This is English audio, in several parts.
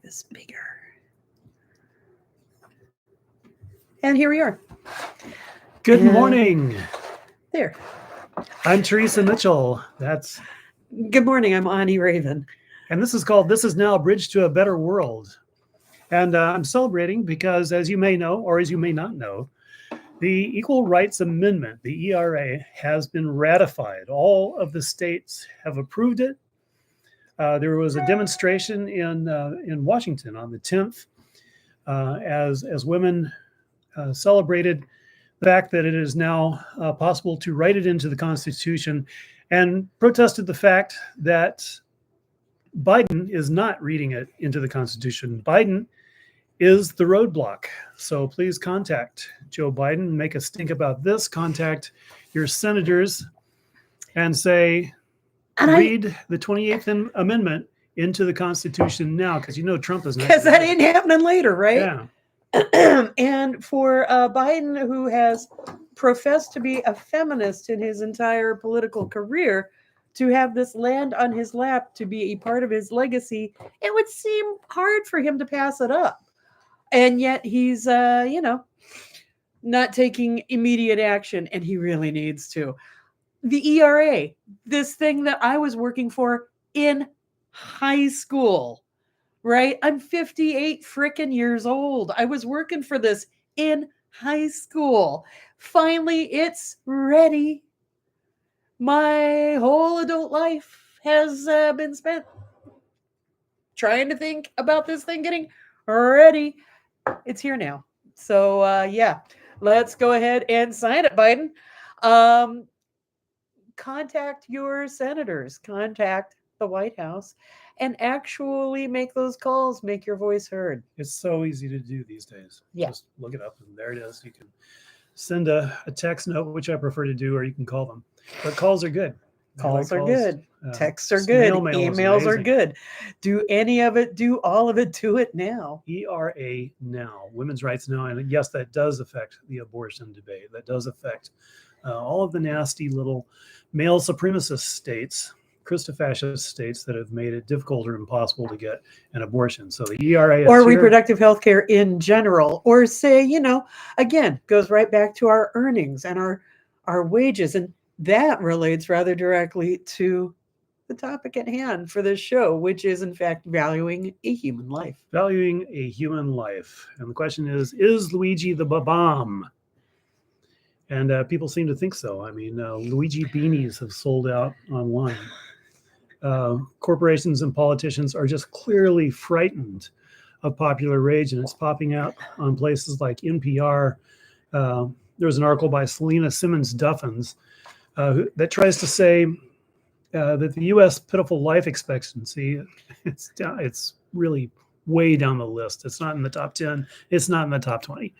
this bigger. And here we are. Good And morning. there. I'm Teresa Mitchell. Good morning. I'm Ani Raven. And this is called This Is Now Bridge to a Better World. And I'm celebrating because, as you may know, or as you may not know, the Equal Rights Amendment, the ERA, has been ratified. All of the states have approved it. There was a demonstration in Washington on the 10th as women celebrated the fact that it is now possible to write it into the Constitution, and protested the fact that Biden is not reading it into the Constitution. Biden is the roadblock. So please contact Joe Biden, make a stink about this, contact your senators and say, read the 28th Amendment into the Constitution now, because you know Trump is not. Because that ain't happening later, right? Yeah. And for Biden, who has professed to be a feminist in his entire political career, to have this land on his lap to be a part of his legacy, it would seem hard for him to pass it up. And yet he's, not taking immediate action, and he really needs to. The ERA, this thing that I was working for in high school, right? I'm 58 freaking years old. I was working for this in high school. Finally, it's ready. My whole adult life has been spent trying to think about this thing getting ready. It's here now. So, let's go ahead and sign it, Biden. Contact your senators, contact the White House, and actually make those calls, make your voice heard. It's so easy to do these days. Yeah. Just look it up, and there it is. You can send a text note, which I prefer to do, or you can call them. But calls are good. Calls are good. Texts are good. Emails are good. Do any of it, do all of it, do it now. ERA now, women's rights now. And yes, that does affect the abortion debate. That does affect all of the nasty little male supremacist states, Christofascist states that have made it difficult or impossible to get an abortion. So the ERA or reproductive health care in general, or say, again, goes right back to our earnings and our wages. And that relates rather directly to the topic at hand for this show, which is, in fact, valuing a human life. Valuing a human life. And the question is Luigi the bomb? And people seem to think so. I mean, Luigi beanies have sold out online. Corporations and politicians are just clearly frightened of popular rage, and it's popping out on places like NPR. There was an article by Selena Simmons Duffins that tries to say that the U.S. pitiful life expectancy, it's really way down the list. It's not in the top 10. It's not in the top 20.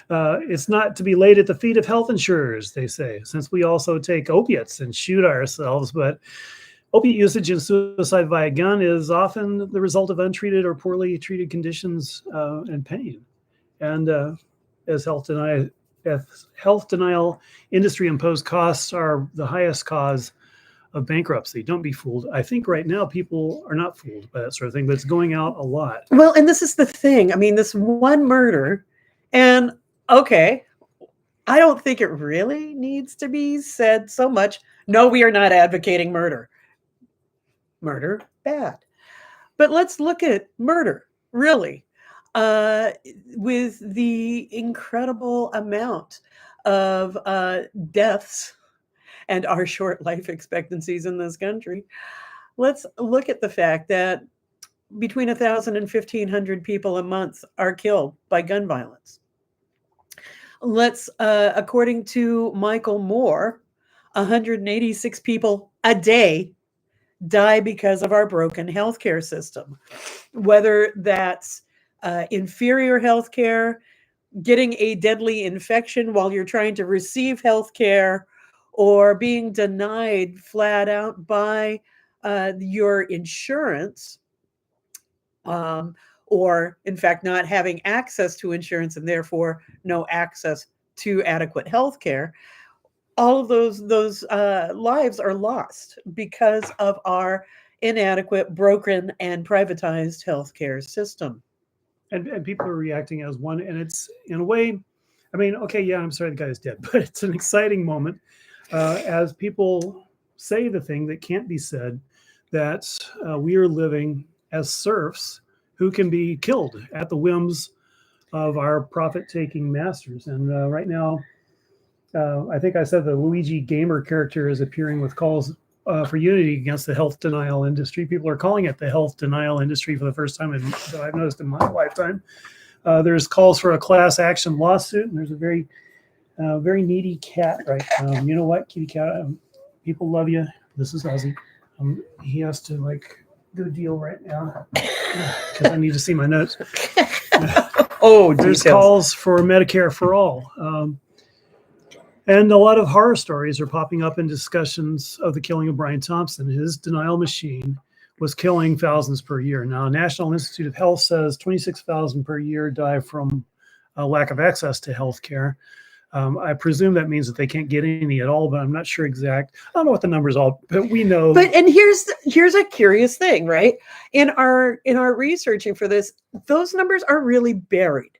It's not to be laid at the feet of health insurers, they say, since we also take opiates and shoot ourselves. But opiate usage and suicide via gun is often the result of untreated or poorly treated conditions and pain. And as health denial industry imposed costs are the highest cause of bankruptcy. Don't be fooled. I think right now people are not fooled by that sort of thing, but it's going out a lot. Well, and this is the thing. I mean, this one murder, and okay, I don't think it really needs to be said so much. No, we are not advocating murder. Murder, bad. But let's look at murder, really, with the incredible amount of deaths and our short life expectancies in this country. Let's look at the fact that between 1,000 and 1,500 people a month are killed by gun violence. Let's, according to Michael Moore, 186 people a day die because of our broken healthcare system. Whether that's inferior healthcare, getting a deadly infection while you're trying to receive healthcare, or being denied flat out by your insurance, or in fact not having access to insurance and therefore no access to adequate health care. All of those lives are lost because of our inadequate, broken, and privatized healthcare system. And people are reacting as one, and it's in a way, I mean, okay, yeah, I'm sorry the guy's dead, but it's an exciting moment as people say the thing that can't be said, that we are living as serfs who can be killed at the whims of our profit-taking masters. And right now, I think I said the Luigi Gamer character is appearing with calls for unity against the health denial industry. People are calling it the health denial industry for the first time that I've noticed in my lifetime. There's calls for a class action lawsuit, and there's a very needy cat right now. You know what, kitty cat? People love you. This is Ozzy. He has to like do a deal right now because I need to see my notes. Oh, There's details. calls for Medicare for all. And a lot of horror stories are popping up in discussions of the killing of Brian Thompson. His denial machine was killing thousands per year. Now, National Institute of Health says 26,000 per year die from a lack of access to health care. I presume that means that they can't get any at all, but I'm not sure exact. I don't know what the numbers are, but we know. But and here's a curious thing, right? In our researching for this, those numbers are really buried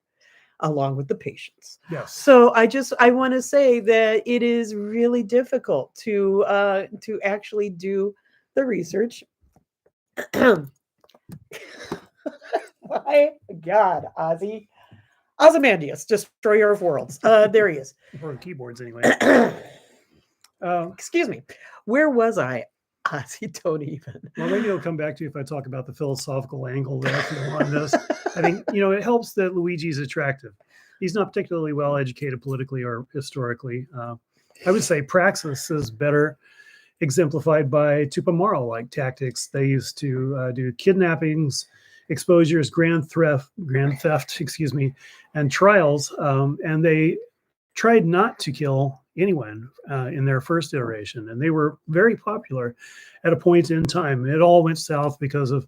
along with the patients. Yes. So I want to say that it is really difficult to actually do the research. My God, Ozzy. Ozymandias, destroyer of worlds. There he is. Or keyboards, anyway. Excuse me. Where was I? Ozzy, don't even. Well, maybe I'll come back to you if I talk about the philosophical angle that I feel on this. I think, it helps that Luigi's attractive. He's not particularly well educated politically or historically. I would say praxis is better exemplified by Tupamaro-like tactics. They used to do kidnappings, exposures, grand theft, and trials. And they tried not to kill anyone in their first iteration. And they were very popular at a point in time. It all went south because of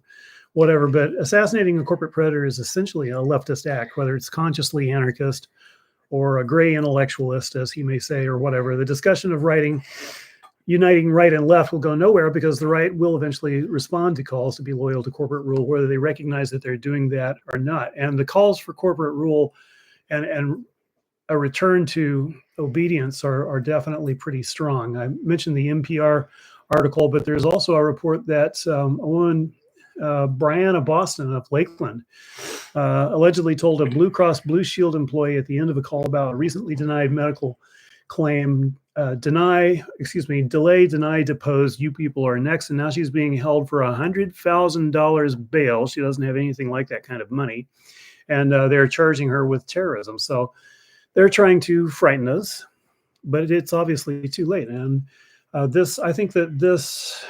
whatever, but assassinating a corporate predator is essentially a leftist act, whether it's consciously anarchist or a gray intellectualist, as he may say, or whatever. The discussion of uniting right and left will go nowhere because the right will eventually respond to calls to be loyal to corporate rule, whether they recognize that they're doing that or not. And the calls for corporate rule and a return to obedience are definitely pretty strong. I mentioned the NPR article, but there's also a report that a woman, Brianna Boston of Lakeland, allegedly told a Blue Cross Blue Shield employee at the end of a call about a recently denied medical claim, delay, deny, depose, you people are next. And now she's being held for $100,000 bail. She doesn't have anything like that kind of money. And they're charging her with terrorism. So they're trying to frighten us, but it's obviously too late. And I think that this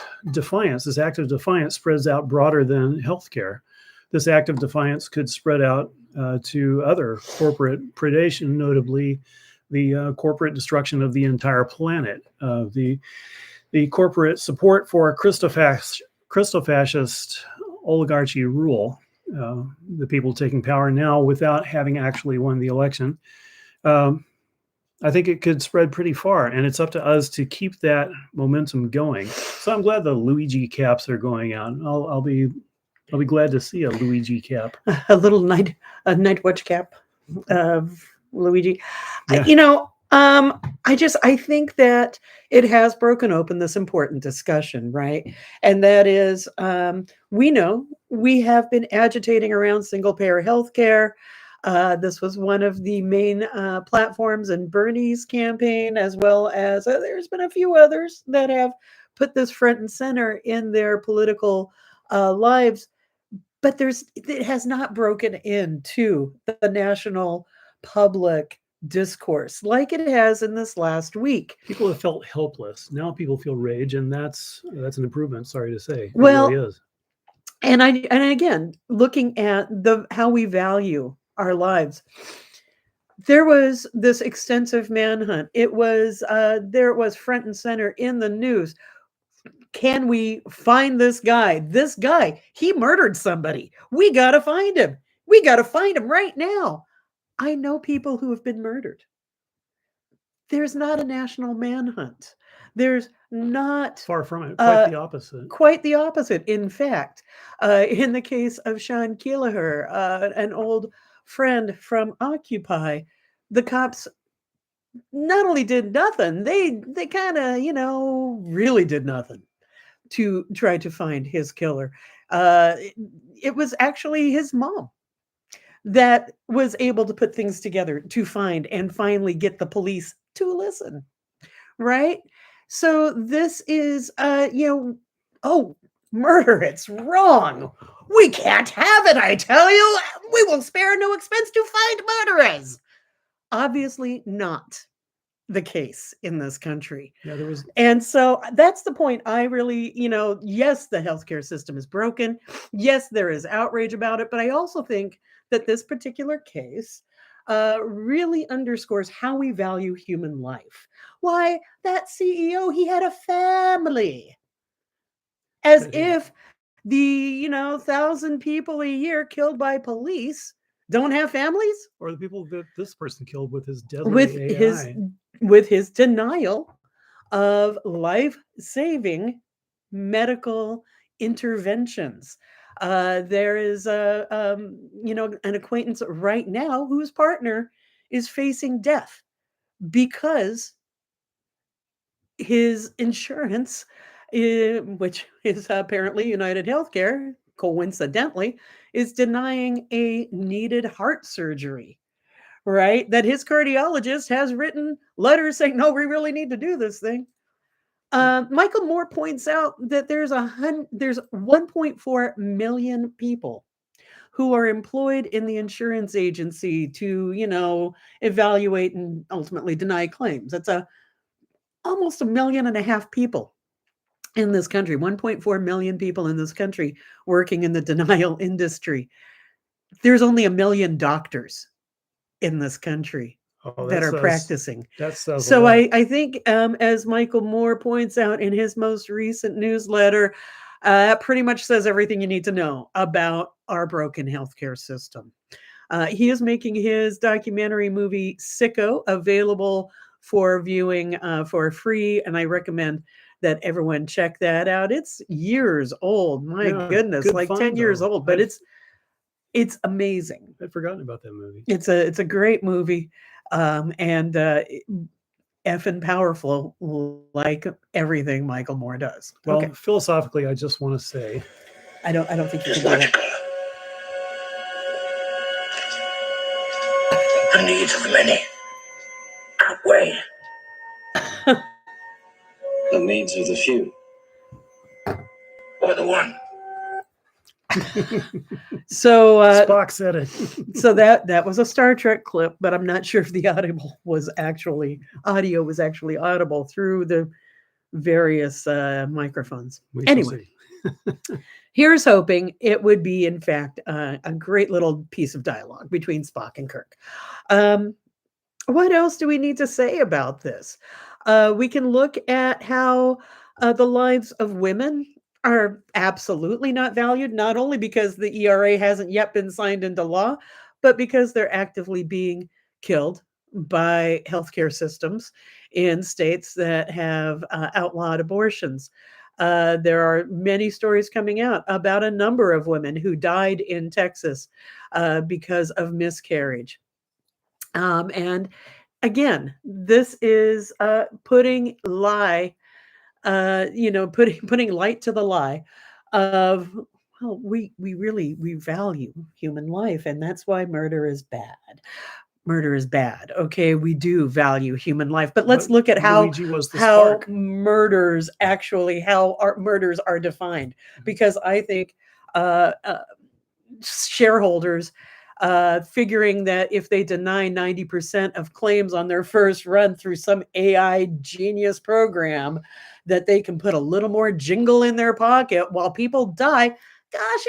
act of defiance spreads out broader than healthcare. This act of defiance could spread out to other corporate predation, notably the corporate destruction of the entire planet, the corporate support for Christofascist oligarchy rule, the people taking power now without having actually won the election. I think it could spread pretty far, and it's up to us to keep that momentum going. So I'm glad the Luigi caps are going out. I'll be glad to see a Luigi cap, a little night watch cap of Luigi. Yeah. I think that it has broken open this important discussion, right? And that is, we know we have been agitating around single payer healthcare. This was one of the main platforms in Bernie's campaign, as well as there's been a few others that have put this front and center in their political lives. But it has not broken into the national public discourse like it has in this last week. People have felt helpless. Now people feel rage, and that's an improvement. Sorry to say, Well, it really is. And again, looking at how we value our lives, there was this extensive manhunt. It was front and center in the news. Can we find this guy? This guy, he murdered somebody. We got to find him. We got to find him right now. I know people who have been murdered. There's not a national manhunt. There's Not Far from it. Quite uh, the opposite. quite the opposite. In fact, in the case of Sean Keelagher, an old friend from Occupy, the cops not only did nothing, they kind of, really did nothing to try to find his killer. It, it was actually his mom that was able to put things together to find and finally get the police to listen, right? So this is, oh, murder, it's wrong. We can't have it, I tell you. We will spare no expense to find murderers. Obviously not the case in this country. Yeah, there was. And so that's the point I really, yes, the healthcare system is broken. Yes, there is outrage about it. But I also think that this particular case really underscores how we value human life. Why, that CEO, he had a family. As That he, if the, 1,000 people a year killed by police don't have families? or the people that this person killed with his With deadly his AI. with his denial of life-saving medical interventions. There is an acquaintance right now whose partner is facing death because his insurance, which is apparently United Healthcare, coincidentally, is denying a needed heart surgery, right? That his cardiologist has written letters saying, no, we really need to do this thing. Michael Moore points out that there's 1.4 million people who are employed in the insurance agency to, evaluate and ultimately deny claims. That's almost 1.5 million people in this country, 1.4 million people in this country working in the denial industry. There's only 1 million doctors in this country Oh, that are practicing. that says a So lot. I think, as Michael Moore points out in his most recent newsletter, that pretty much says everything you need to know about our broken healthcare system. He is making his documentary movie Sicko available for viewing for free, and I recommend that everyone check that out. It's years old, my Yeah, goodness, good like 10 find years though. old, but it's amazing. I'd forgotten about that movie. It's a great movie, and effing powerful, like everything Michael Moore does. Well, Okay, philosophically, I just want to say I don't think you can do that. The needs of the many outweigh the needs of the few, or the one. So Spock said it. so that was a Star Trek clip, but I'm not sure if the audio was actually audible through the various microphones. We shall Anyway, see. here's hoping it would be, in fact, a great little piece of dialogue between Spock and Kirk. What else do we need to say about this? We can look at how the lives of women are absolutely not valued, not only because the ERA hasn't yet been signed into law, but because they're actively being killed by healthcare systems in states that have outlawed abortions. There are many stories coming out about a number of women who died in Texas because of miscarriage. And again, this is putting putting light to the lie of, well, we value human life, and that's why murder is bad. Murder is bad. Okay, we do value human life, but let's But look at Luigi was the how spark. how our murders are defined, because I think shareholders figuring that if they deny 90% of claims on their first run through some AI genius program, that they can put a little more jingle in their pocket while people die. Gosh,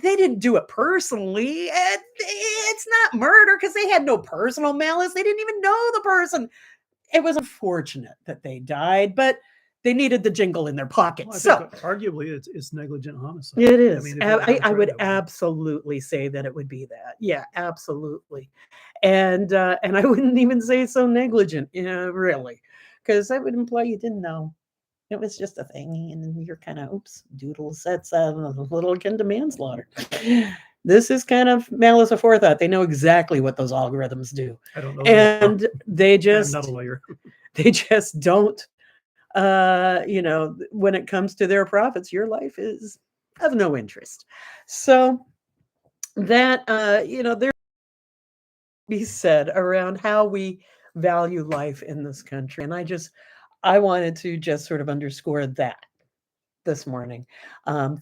they didn't do it personally. It's not murder because they had no personal malice. They didn't even know the person. It was unfortunate that they died, but they needed the jingle in their pocket. Well, I So think arguably it's negligent homicide. it I is. mean, if you want to I try would that way. absolutely say that it would be that. Yeah, absolutely. And I wouldn't even say so negligent, really, because that would imply you didn't know. It was just a thing, and you're kind of, oops, doodle sets a little akin to manslaughter. This is kind of malice aforethought. They know exactly what those algorithms do, I don't know the law. and they I'm just not a lawyer. they just don't. When it comes to their profits, your life is of no interest. So that there be said around how we value life in this country, and I wanted to just sort of underscore that this morning.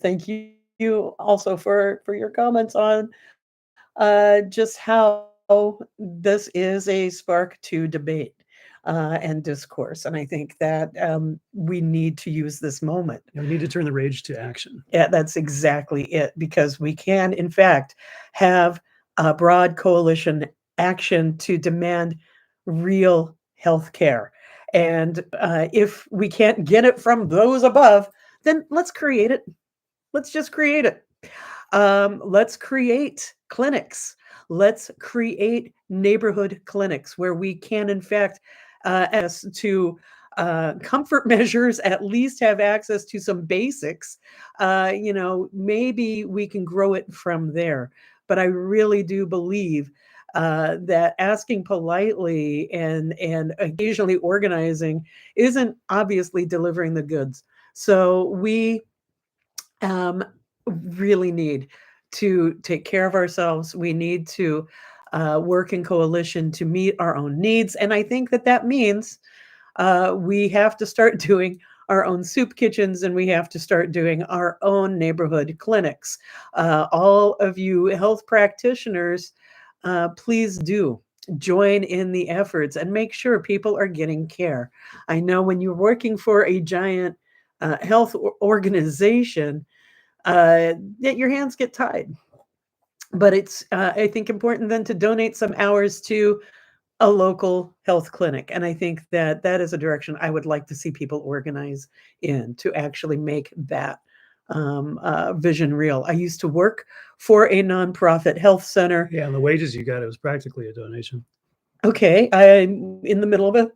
Thank you also for your comments on just how this is a spark to debate and discourse. And I think that we need to use this moment. We need to turn the rage to action. Yeah, that's exactly it, because we can, in fact, have a broad coalition action to demand real health care. And if we can't get it from those above, then let's create it. Let's just create it. Let's create clinics. Let's create neighborhood clinics where we can, in fact, as to comfort measures, at least have access to some basics. Maybe we can grow it from there. But I really do believe that asking politely and occasionally organizing isn't obviously delivering the goods. So we um, really need to take care of ourselves. We need to work in coalition to meet our own needs. And I think that means we have to start doing our own soup kitchens, and we have to start doing our own neighborhood clinics. All of you health practitioners, please do join in the efforts and make sure people are getting care. I know when you're working for a giant health organization, that your hands get tied. But it's, I think, important then to donate some hours to a local health clinic. And I think that is a direction I would like to see people organize in, to actually make that vision real. I used to work for a nonprofit health center. Yeah, and the wages you got, it was practically a donation. Okay, I'm in the middle of a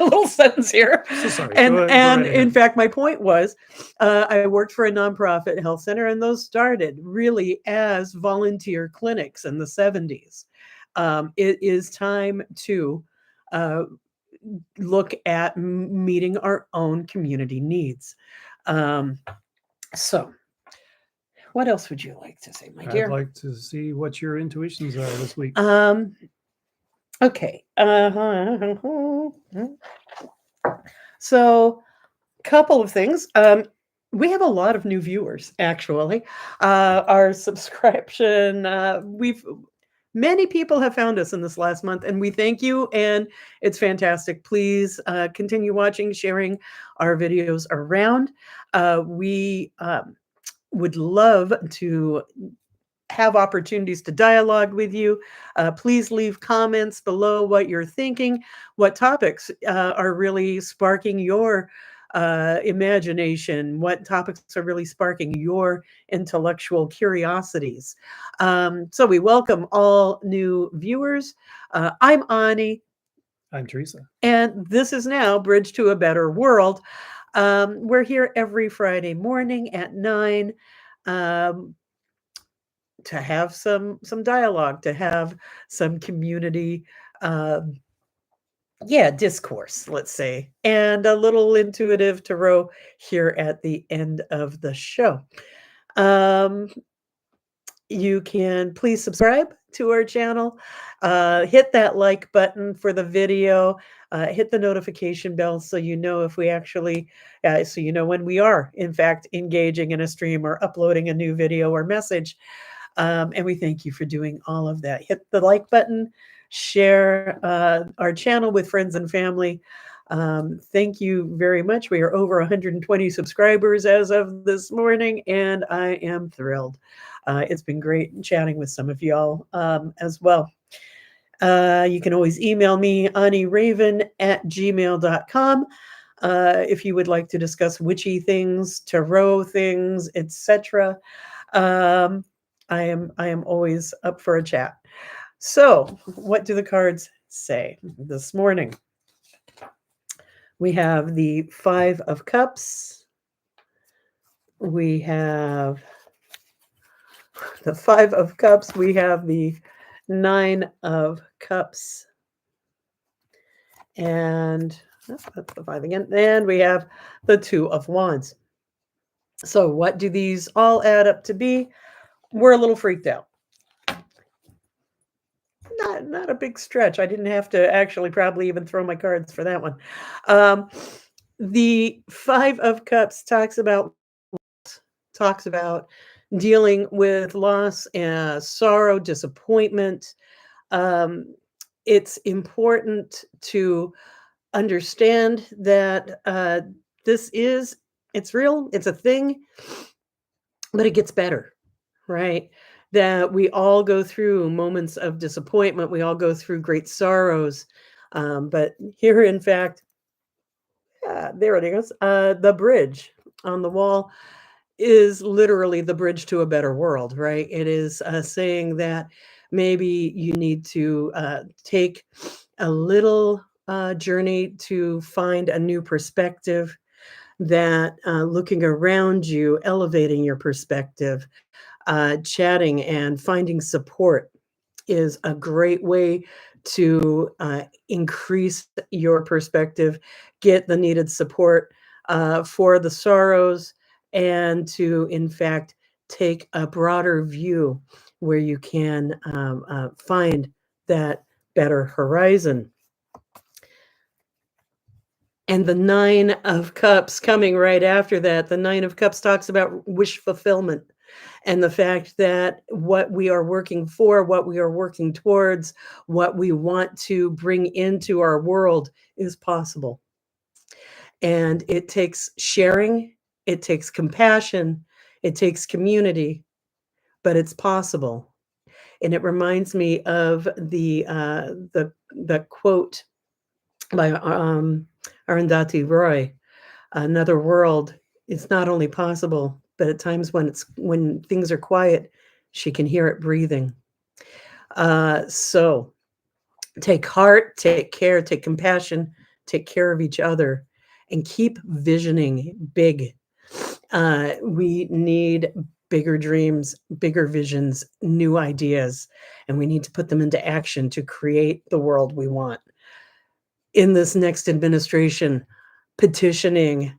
little sentence here. So sorry. And Go and right in ahead. fact, my point was, I worked for a nonprofit health center, and those started really as volunteer clinics in the 70s. It is time to uh, look at meeting our own community needs. Um, so, what else would you like to say, my I'd dear? like to see what your intuitions are this week. Okay. So, couple of things. We have a lot of new viewers, actually. Our subscription, many people have found us in this last month, and we thank you, and it's fantastic. Please continue watching, sharing our videos around. We would love to have opportunities to dialogue with you. Please leave comments below what you're thinking, what topics are really sparking your imagination, what topics are really sparking your intellectual curiosities. So we welcome all new viewers. I'm Ani. I'm Teresa. And this is now Bridge to a Better World. We're here every Friday morning at 9. To have some dialogue, to have some community, discourse, let's say, and a little intuitive tarot here at the end of the show. You can please subscribe to our channel, hit that like button for the video, hit the notification bell so you know if we actually, so you know when we are in fact engaging in a stream or uploading a new video or message. And we thank you for doing all of that. Hit the like button, share our channel with friends and family. Thank you very much. We are over 120 subscribers as of this morning, and I am thrilled. It's been great chatting with some of y'all as well. You can always email me, aniraven@gmail.com. If you would like to discuss witchy things, tarot things, etc. I am always up for a chat. So, what do the cards say this morning? We have the Five of Cups. We have the Five of Cups. We have the Nine of Cups. And that's the five again. And we have the Two of Wands. So what do these all add up to be? We're a little freaked out. Not a big stretch. I didn't have to actually probably even throw my cards for that one. The Five of Cups talks about dealing with loss, sorrow, disappointment. It's important to understand that it's real, it's a thing, but it gets better, right? That we all go through moments of disappointment, we all go through great sorrows. But here, in fact, there it is. The bridge on the wall is literally the bridge to a better world, right? It is saying that maybe you need to take a little journey to find a new perspective, that looking around you, elevating your perspective, chatting and finding support is a great way to increase your perspective, get the needed support for the sorrows, and to, in fact, take a broader view where you can find that better horizon. And the Nine of Cups coming right after that. The Nine of Cups talks about wish fulfillment and the fact that what we are working for, what we are working towards, what we want to bring into our world is possible. And it takes sharing, it takes compassion, it takes community, but it's possible. And it reminds me of the quote by Arundhati Roy, "Another world is not only possible, but at times when things are quiet, she can hear it breathing." So take heart, take care, take compassion, take care of each other, and keep visioning big. We need bigger dreams, bigger visions, new ideas, and we need to put them into action to create the world we want. In this next administration, petitioning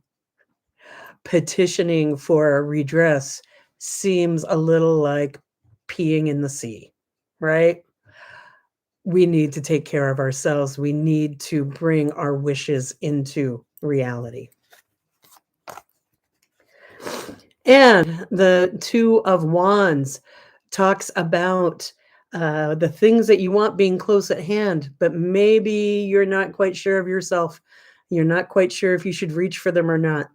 for a redress seems a little like peeing in the sea, right? We need to take care of ourselves. We need to bring our wishes into reality. And the Two of Wands talks about the things that you want being close at hand, but maybe you're not quite sure of yourself. You're not quite sure if you should reach for them or not.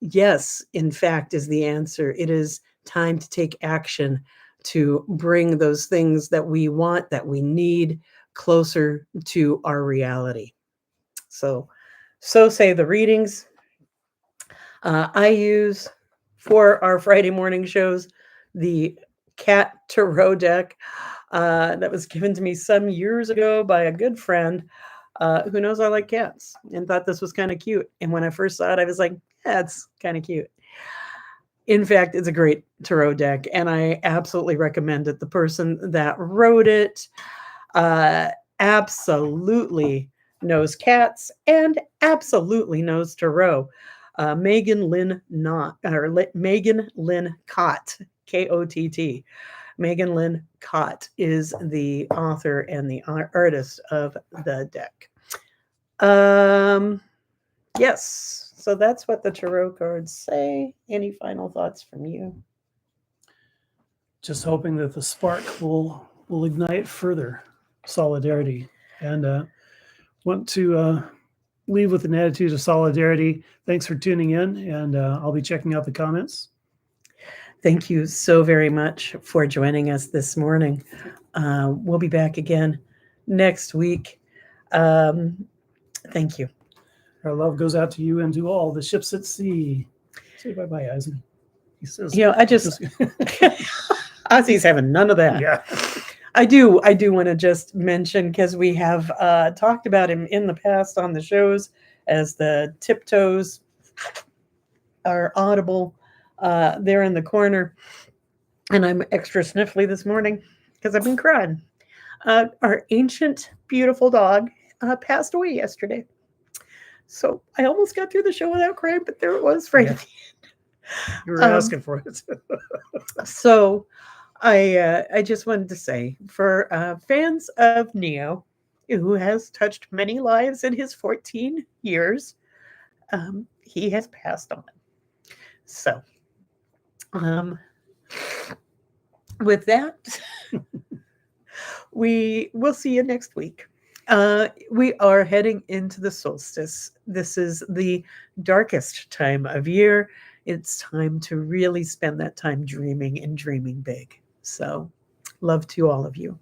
Yes, in fact, is the answer. It is time to take action to bring those things that we want, that we need, closer to our reality. So say the readings. I use for our Friday morning shows the Cat Tarot deck that was given to me some years ago by a good friend who knows I like cats and thought this was kind of cute. And when I first saw it, I was like, that's kind of cute. In fact, it's a great tarot deck, and I absolutely recommend it. The person that wrote it absolutely knows cats and absolutely knows tarot. Megan Lynn Cott, Kott. Megan Lynn Cott is the author and the artist of the deck. Yes, so that's what the tarot cards say. Any final thoughts from you? Just hoping that the spark will ignite further solidarity, and want to leave with an attitude of solidarity. Thanks for tuning in, and I'll be checking out the comments. Thank you so very much for joining us this morning. We'll be back again next week. Thank you. Our love goes out to you and to all the ships at sea. Say bye-bye, Isaac. He says, I just Ozzy's having none of that. Yeah. I do want to just mention, because we have talked about him in the past on the shows, as the tiptoes are audible there in the corner. And I'm extra sniffly this morning because I've been crying. Our ancient, beautiful dog passed away yesterday. So I almost got through the show without crying, but there it was right at the end. You were asking for it. So I just wanted to say for fans of Neo, who has touched many lives in his 14 years, he has passed on. So with that, we will see you next week. We are heading into the solstice. This is the darkest time of year. It's time to really spend that time dreaming and dreaming big. So, love to all of you.